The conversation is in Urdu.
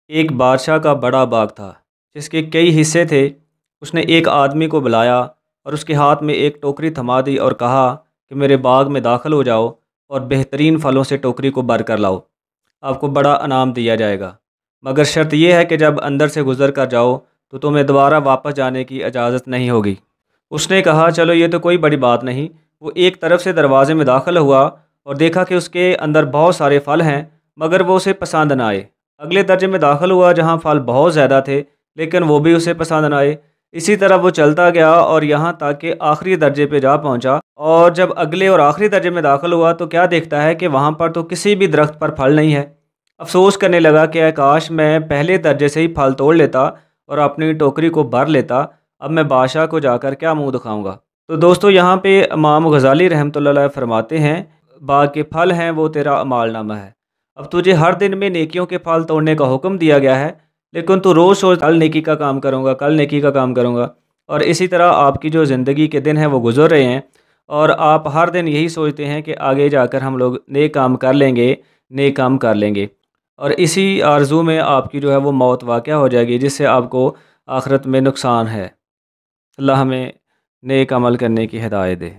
ایک بادشاہ کا بڑا باغ تھا جس کے کئی حصے تھے۔ اس نے ایک آدمی کو بلایا اور اس کے ہاتھ میں ایک ٹوکری تھما دی اور کہا کہ میرے باغ میں داخل ہو جاؤ اور بہترین پھلوں سے ٹوکری کو بھر کر لاؤ، آپ کو بڑا انعام دیا جائے گا، مگر شرط یہ ہے کہ جب اندر سے گزر کر جاؤ تو تمہیں دوبارہ واپس جانے کی اجازت نہیں ہوگی۔ اس نے کہا چلو یہ تو کوئی بڑی بات نہیں۔ وہ ایک طرف سے دروازے میں داخل ہوا اور دیکھا کہ اس کے اندر بہت سارے پھل ہیں، مگر وہ اسے پسند نہ آئے۔ اگلے درجے میں داخل ہوا جہاں پھل بہت زیادہ تھے، لیکن وہ بھی اسے پسند نہ آئے۔ اسی طرح وہ چلتا گیا اور یہاں تک کہ آخری درجے پہ جا پہنچا، اور جب اگلے اور آخری درجے میں داخل ہوا تو کیا دیکھتا ہے کہ وہاں پر تو کسی بھی درخت پر پھل نہیں ہے۔ افسوس کرنے لگا کہ اے کاش میں پہلے درجے سے ہی پھل توڑ لیتا اور اپنی ٹوکری کو بھر لیتا، اب میں بادشاہ کو جا کر کیا منہ دکھاؤں گا۔ تو دوستو یہاں پہ امام غزالی رحمۃ اللہ علیہ فرماتے ہیں باغ کے پھل ہیں وہ تیرا اعمال نامہ ہے۔ اب تجھے ہر دن میں نیکیوں کے پھل توڑنے کا حکم دیا گیا ہے، لیکن تو روز سوچ کل نیکی کا کام کروں گا، کل نیکی کا کام کروں گا، اور اسی طرح آپ کی جو زندگی کے دن ہیں وہ گزر رہے ہیں، اور آپ ہر دن یہی سوچتے ہیں کہ آگے جا کر ہم لوگ نیک کام کر لیں گے، نیک کام کر لیں گے، اور اسی آرزو میں آپ کی جو ہے وہ موت واقع ہو جائے گی، جس سے آپ کو آخرت میں نقصان ہے۔ اللہ ہمیں نیک عمل کرنے کی ہدایت دے۔